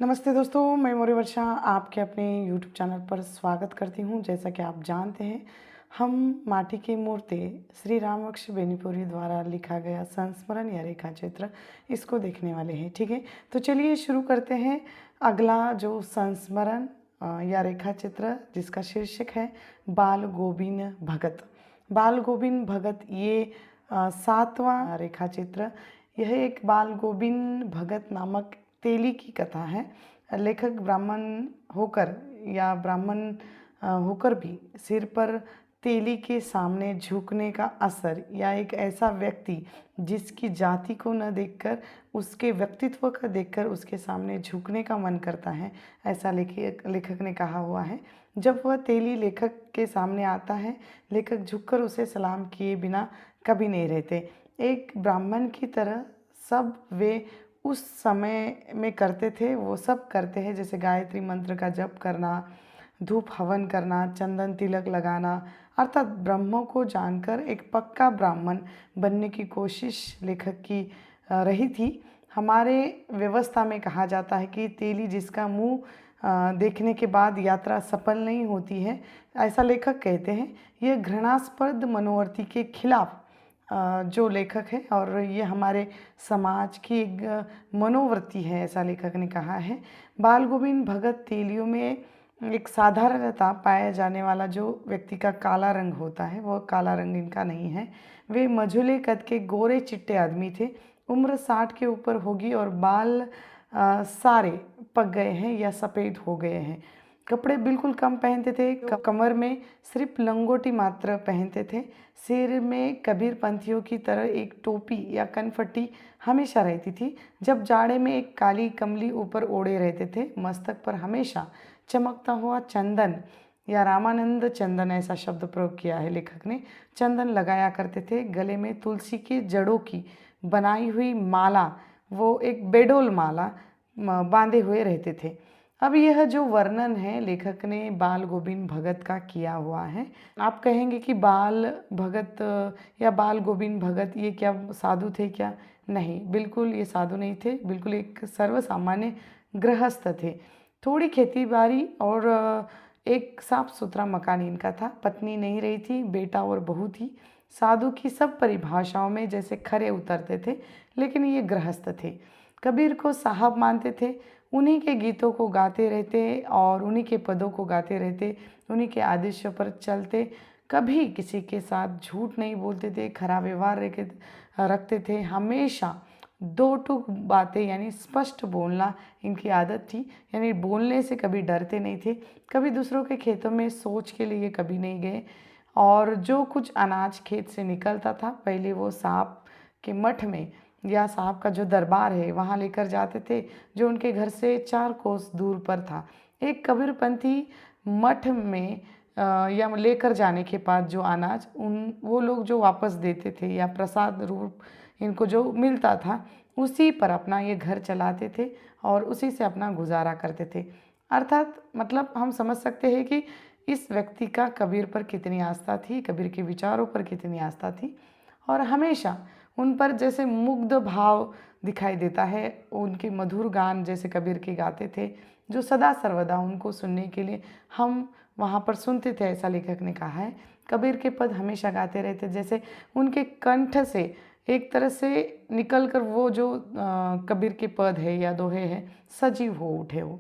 नमस्ते दोस्तों, मैं मौर्य वर्षा आपके अपने YouTube चैनल पर स्वागत करती हूँ। जैसा कि आप जानते हैं, हम माटी की मूर्ति श्री रामबख्श बेनीपुरी द्वारा लिखा गया संस्मरण या रेखा चित्र इसको देखने वाले हैं। ठीक है, तो चलिए शुरू करते हैं। अगला जो संस्मरण या रेखा चित्र जिसका शीर्षक है बाल गोविंद भगत। बाल गोविंद भगत ये 7वां रेखा चित्र। यह एक बाल गोविंद भगत नामक तेली की कथा है। लेखक ब्राह्मण होकर या ब्राह्मण होकर भी सिर पर तेली के सामने झुकने का असर या एक ऐसा व्यक्ति जिसकी जाति को न देखकर उसके व्यक्तित्व का देखकर उसके सामने झुकने का मन करता है, ऐसा लेखक ने कहा हुआ है। जब वह तेली लेखक के सामने आता है, लेखक झुककर उसे सलाम किए बिना कभी नहीं रहते। एक ब्राह्मण की तरह सब वे उस समय में करते थे, वो सब करते हैं, जैसे गायत्री मंत्र का जप करना, धूप हवन करना, चंदन तिलक लगाना, अर्थात ब्रह्म को जानकर एक पक्का ब्राह्मण बनने की कोशिश लेखक की रही थी। हमारे व्यवस्था में कहा जाता है कि तेली जिसका मुंह देखने के बाद यात्रा सफल नहीं होती है, ऐसा लेखक कहते हैं। यह घृणास्पद मनोवृत्ति के खिलाफ जो लेखक है और ये हमारे समाज की एक मनोवृत्ति है, ऐसा लेखक ने कहा है। बाल गोविंद भगत तेलियों में एक साधारणता पाया जाने वाला जो व्यक्ति का काला रंग होता है, वह काला रंग इनका नहीं है। वे मझोले कद के गोरे चिट्टे आदमी थे। उम्र 60 के ऊपर होगी और बाल सारे पक गए हैं या सफ़ेद हो गए हैं। कपड़े बिल्कुल कम पहनते थे, कमर में सिर्फ लंगोटी मात्र पहनते थे। सिर में कबीर पंथियों की तरह एक टोपी या कनफट्टी हमेशा रहती थी। जब जाड़े में एक काली कमली ऊपर ओढ़े रहते थे। मस्तक पर हमेशा चमकता हुआ चंदन या रामानंद चंदन, ऐसा शब्द प्रयोग किया है लेखक ने, चंदन लगाया करते थे। गले में तुलसी के जड़ों की बनाई हुई माला, वो एक बेडोल माला बांधे हुए रहते थे। अब यह जो वर्णन है लेखक ने बाल गोविंद भगत का किया हुआ है। आप कहेंगे कि बाल भगत या बाल गोविंद भगत ये क्या साधु थे क्या? नहीं, बिल्कुल ये साधु नहीं थे, बिल्कुल एक सर्वसामान्य गृहस्थ थे। थोड़ी खेती-बाड़ी और एक साफ सुथरा मकान इनका था। पत्नी नहीं रही थी, बेटा और बहू थी। साधु की सब परिभाषाओं में जैसे खरे उतरते थे, लेकिन ये गृहस्थ थे। कबीर को साहब मानते थे, उन्हीं के गीतों को गाते रहते और उन्हीं के पदों को गाते रहते, उन्हीं के आदेशों पर चलते। कभी किसी के साथ झूठ नहीं बोलते थे, खराब व्यवहार रखते थे। हमेशा दो टूक बातें यानी स्पष्ट बोलना इनकी आदत थी, यानी बोलने से कभी डरते नहीं थे। कभी दूसरों के खेतों में सोच के लिए कभी नहीं गए और जो कुछ अनाज खेत से निकलता था पहले वो साहब के मठ में या साहब का जो दरबार है वहाँ लेकर जाते थे, जो उनके घर से 4 कोस दूर पर था। एक कबीरपंथी मठ में या लेकर जाने के बाद जो अनाज वो लोग जो वापस देते थे या प्रसाद रूप इनको जो मिलता था, उसी पर अपना ये घर चलाते थे और उसी से अपना गुजारा करते थे। अर्थात मतलब हम समझ सकते हैं कि इस व्यक्ति का कबीर पर कितनी आस्था थी, कबीर के विचारों पर कितनी आस्था थी और हमेशा उन पर जैसे मुग्ध भाव दिखाई देता है। उनके मधुर गान जैसे कबीर के गाते थे, जो सदा सर्वदा उनको सुनने के लिए हम वहाँ पर सुनते थे, ऐसा लेखक ने कहा है। कबीर के पद हमेशा गाते रहते, जैसे उनके कंठ से एक तरह से निकल कर वो जो कबीर के पद है या दोहे हैं सजीव हो उठे हो।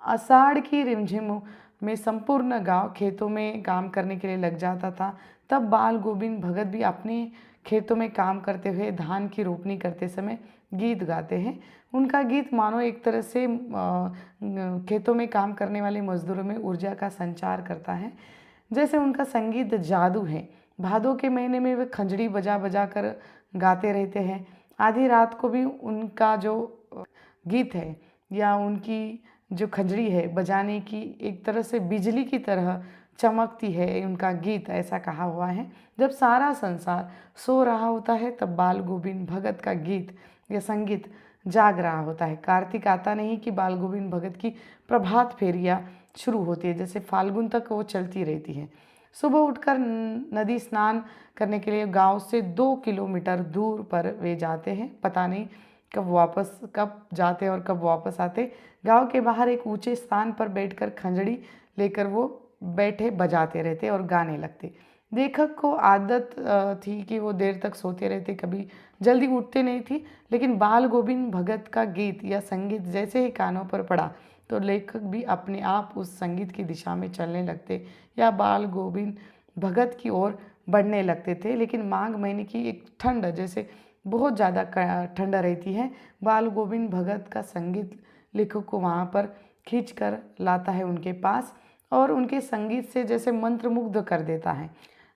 आषाढ़ की रिमझिम में संपूर्ण गांव खेतों में काम करने के लिए लग जाता था। तब बाल गोविंद भगत भी अपने खेतों में काम करते हुए धान की रोपनी करते समय गीत गाते हैं। उनका गीत मानो एक तरह से खेतों में काम करने वाले मजदूरों में ऊर्जा का संचार करता है। जैसे उनका संगीत जादू है। भादों के महीने में वे खंजड़ी बजा बजा कर गाते रहते हैं। आधी रात को भी उनका जो गीत है या उनकी जो खंजड़ी है बजाने की एक तरह से बिजली की तरह चमकती है उनका गीत, ऐसा कहा हुआ है। जब सारा संसार सो रहा होता है तब बाल गोविंद भगत का गीत या संगीत जाग रहा होता है। कार्तिक आता नहीं कि बाल गोविंद भगत की प्रभात फेरियाँ शुरू होती है, जैसे फाल्गुन तक वो चलती रहती है। सुबह उठकर नदी स्नान करने के लिए गांव से 2 किलोमीटर दूर पर वे जाते हैं। पता नहीं कब जाते और कब वापस आते। गांव के बाहर एक ऊंचे स्थान पर बैठकर खंजड़ी लेकर वो बैठे बजाते रहते और गाने लगते। लेखक को आदत थी कि वो देर तक सोते रहते, कभी जल्दी उठते नहीं थी। लेकिन बाल गोविंद भगत का गीत या संगीत जैसे ही कानों पर पड़ा तो लेखक भी अपने आप उस संगीत की दिशा में चलने लगते या बाल गोविंद भगत की ओर बढ़ने लगते थे। लेकिन माघ महीने की एक ठंड, जैसे बहुत ज़्यादा ठंड रहती है, बाल गोविंद भगत का संगीत लेखक को वहाँ पर खींच कर लाता है उनके पास और उनके संगीत से जैसे मंत्रमुग्ध कर देता है।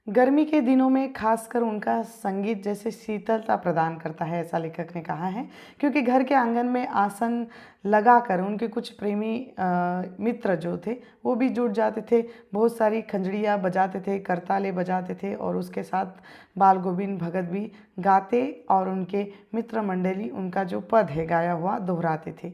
गर्मी के दिनों में खासकर उनका संगीत जैसे शीतलता प्रदान करता है, ऐसा लेखक ने कहा है। क्योंकि घर के आंगन में आसन लगाकर उनके कुछ प्रेमी मित्र जो थे वो भी जुट जाते थे, बहुत सारी खंजड़ियाँ बजाते थे, करताले बजाते थे और उसके साथ बाल गोविंद भगत भी गाते और उनके मित्र मंडली उनका जो पद है गाया हुआ दोहराते थे।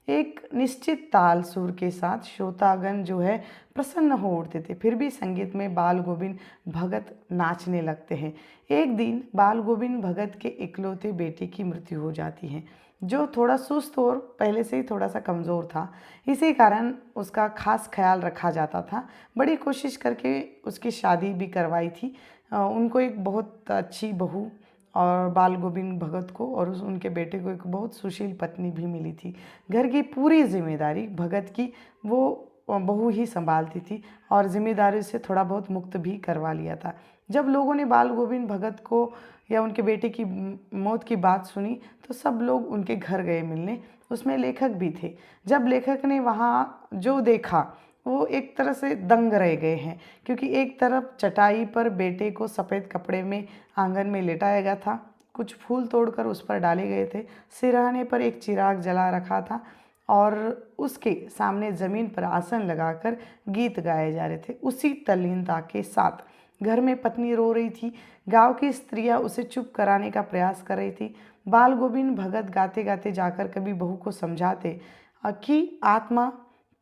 एक निश्चित ताल सुर के साथ श्रोतागण जो है प्रसन्न हो उठते थे। फिर भी संगीत में बाल गोविंद भगत नाचने लगते हैं। एक दिन बाल गोविंद भगत के इकलौते बेटे की मृत्यु हो जाती है, जो थोड़ा सुस्त और पहले से ही थोड़ा सा कमज़ोर था। इसी कारण उसका खास ख्याल रखा जाता था। बड़ी कोशिश करके उसकी शादी भी करवाई थी। उनको एक बहुत अच्छी बहू और बाल गोविंद भगत को और उनके बेटे को एक बहुत सुशील पत्नी भी मिली थी। घर की पूरी जिम्मेदारी भगत की वो बहू ही संभालती थी और जिम्मेदारी से थोड़ा बहुत मुक्त भी करवा लिया था। जब लोगों ने बाल गोविंद भगत को या उनके बेटे की मौत की बात सुनी तो सब लोग उनके घर गए मिलने, उसमें लेखक भी थे। जब लेखक ने वहाँ जो देखा वो एक तरह से दंग रह गए हैं, क्योंकि एक तरफ चटाई पर बेटे को सफ़ेद कपड़े में आंगन में लेटाया गया था, कुछ फूल तोड़कर उस पर डाले गए थे, सिरहाने पर एक चिराग जला रखा था और उसके सामने ज़मीन पर आसन लगाकर गीत गाए जा रहे थे। उसी तल्लीनता के साथ घर में पत्नी रो रही थी, गांव की स्त्रियां उसे चुप कराने का प्रयास कर रही थी। बाल गोविंद भगत गाते गाते जाकर कभी बहू को समझाते कि आत्मा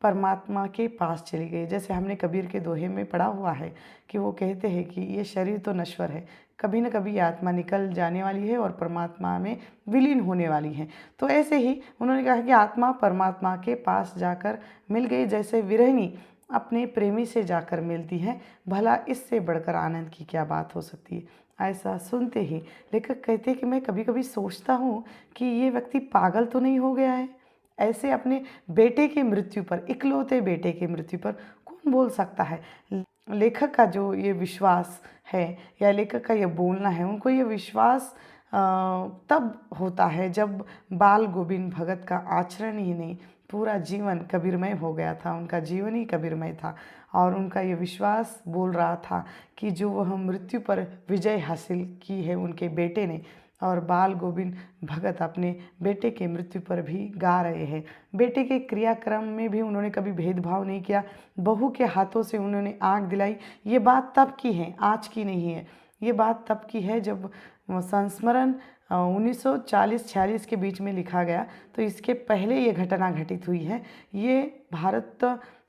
परमात्मा के पास चली गई। जैसे हमने कबीर के दोहे में पढ़ा हुआ है कि वो कहते हैं कि ये शरीर तो नश्वर है, कभी न कभी ये आत्मा निकल जाने वाली है और परमात्मा में विलीन होने वाली है। तो ऐसे ही उन्होंने कहा कि आत्मा परमात्मा के पास जाकर मिल गई, जैसे विरहिणी अपने प्रेमी से जाकर मिलती है। भला इससे बढ़कर आनंद की क्या बात हो सकती है। ऐसा सुनते ही लेखक कहते हैं कि मैं कभी कभी सोचता हूँ कि ये व्यक्ति पागल तो नहीं हो गया है। ऐसे अपने बेटे की मृत्यु पर, इकलौते बेटे की मृत्यु पर कौन बोल सकता है। लेखक का जो ये विश्वास है या लेखक का ये बोलना है, उनको ये विश्वास तब होता है जब बाल गोविंद भगत का आचरण ही नहीं, पूरा जीवन कबीरमय हो गया था। उनका जीवन ही कबीरमय था और उनका ये विश्वास बोल रहा था कि जो वह मृत्यु पर विजय हासिल की है उनके बेटे ने, और बाल गोविंद भगत अपने बेटे के मृत्यु पर भी गा रहे हैं। बेटे के क्रियाक्रम में भी उन्होंने कभी भेदभाव नहीं किया। बहू के हाथों से उन्होंने आग दिलाई। ये बात तब की है, आज की नहीं है। ये बात तब की है जब संस्मरण 1940-46 के बीच में लिखा गया, तो इसके पहले ये घटना घटित हुई है। ये भारत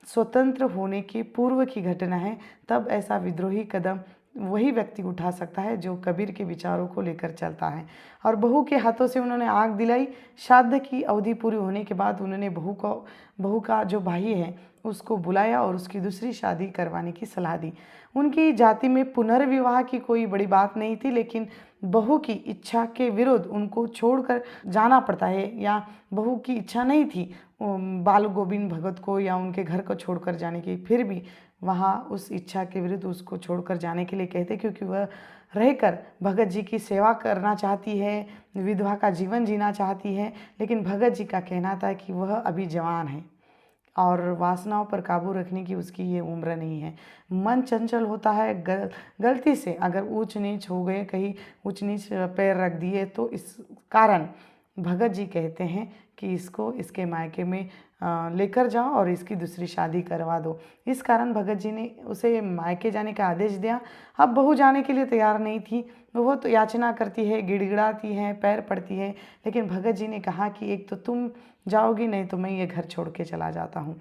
स्वतंत्र होने के पूर्व की घटना है। तब ऐसा विद्रोही कदम वही व्यक्ति उठा सकता है जो कबीर के विचारों को लेकर चलता है। और बहू के हाथों से उन्होंने आग दिलाई। श्राद्ध की अवधि पूरी होने के बाद उन्होंने बहू का जो भाई है उसको बुलाया और उसकी दूसरी शादी करवाने की सलाह दी। उनकी जाति में पुनर्विवाह की कोई बड़ी बात नहीं थी, लेकिन बहू की इच्छा के विरुद्ध उनको छोड़कर जाना पड़ता है, या बहू की इच्छा नहीं थी बाल गोविंद भगत को या उनके घर को छोड़कर जाने की, फिर भी वहाँ उस इच्छा के विरुद्ध उसको छोड़कर जाने के लिए कहते, क्योंकि वह रहकर भगत जी की सेवा करना चाहती है, विधवा का जीवन जीना चाहती है। लेकिन भगत जी का कहना था कि वह अभी जवान है और वासनाओं पर काबू रखने की उसकी ये उम्र नहीं है। मन चंचल होता है, गलती से अगर ऊंच नीच हो गए, कहीं ऊंच नीच पैर रख दिए, तो इस कारण भगत जी कहते हैं कि इसको इसके मायके में लेकर जाओ और इसकी दूसरी शादी करवा दो। इस कारण भगत जी ने उसे मायके जाने का आदेश दिया। अब बहू जाने के लिए तैयार नहीं थी, वो तो याचना करती है, गिड़गिड़ाती है, पैर पड़ती है। लेकिन भगत जी ने कहा कि एक तो तुम जाओगी, नहीं तो मैं ये घर छोड़ के चला जाता हूँ।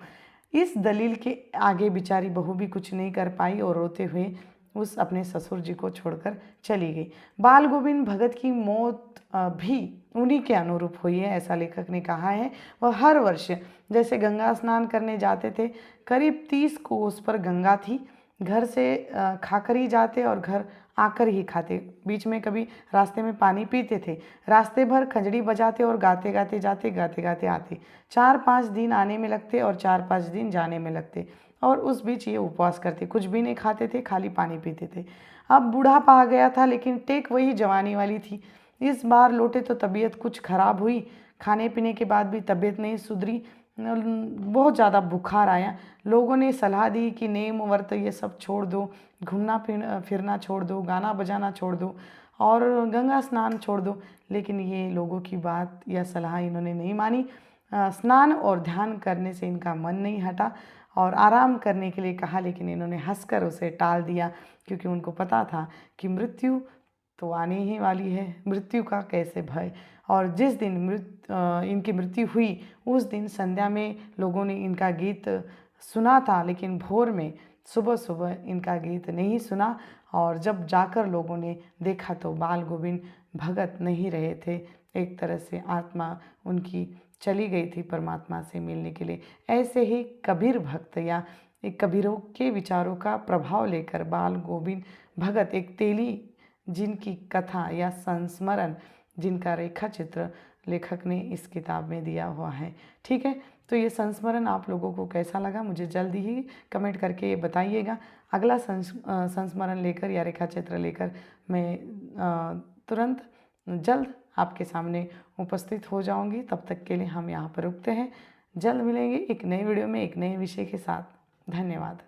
इस दलील के आगे बेचारी बहू भी कुछ नहीं कर पाई और रोते हुए उस अपने ससुर जी को छोड़कर चली गई। बाल गोविंद भगत की मौत भी उन्हीं के अनुरूप हुई है, ऐसा लेखक ने कहा है। वह हर वर्ष जैसे गंगा स्नान करने जाते थे, करीब 30 कोस पर गंगा थी, घर से खाकर ही जाते और घर आकर ही खाते। बीच में कभी रास्ते में पानी पीते थे। रास्ते भर खंजड़ी बजाते और गाते गाते जाते, गाते गाते आते। 4-5 दिन आने में लगते और 4-5 दिन जाने में लगते, और उस बीच ये उपवास करते, कुछ भी नहीं खाते थे, खाली पानी पीते थे। अब बुढ़ापा आ गया था, लेकिन टेक वही जवानी वाली थी। इस बार लौटे तो तबीयत कुछ खराब हुई। खाने पीने के बाद भी तबीयत नहीं सुधरी, बहुत ज़्यादा बुखार आया। लोगों ने सलाह दी कि नेम व्रत ये सब छोड़ दो, घूमना फिरना छोड़ दो, गाना बजाना छोड़ दो और गंगा स्नान छोड़ दो। लेकिन ये लोगों की बात या सलाह इन्होंने नहीं मानी। स्नान और ध्यान करने से इनका मन नहीं हटा और आराम करने के लिए कहा, लेकिन इन्होंने हंसकर उसे टाल दिया, क्योंकि उनको पता था कि मृत्यु तो आने ही वाली है, मृत्यु का कैसे भय। और जिस दिन इनकी मृत्यु हुई, उस दिन संध्या में लोगों ने इनका गीत सुना था, लेकिन भोर में सुबह सुबह इनका गीत नहीं सुना। और जब जाकर लोगों ने देखा तो बाल गोविंद भगत नहीं रहे थे। एक तरह से आत्मा उनकी चली गई थी परमात्मा से मिलने के लिए। ऐसे ही कबीर भक्त या एक कबीरों के विचारों का प्रभाव लेकर बाल गोविंद भगत एक तेली, जिनकी कथा या संस्मरण, जिनका रेखा चित्र लेखक ने इस किताब में दिया हुआ है। ठीक है, तो ये संस्मरण आप लोगों को कैसा लगा मुझे जल्दी ही कमेंट करके बताइएगा। अगला संस्मरण लेकर या रेखा चित्र लेकर मैं तुरंत जल्द आपके सामने उपस्थित हो जाऊंगी। तब तक के लिए हम यहाँ पर रुकते हैं, जल्द मिलेंगे एक नए वीडियो में एक नए विषय के साथ। धन्यवाद।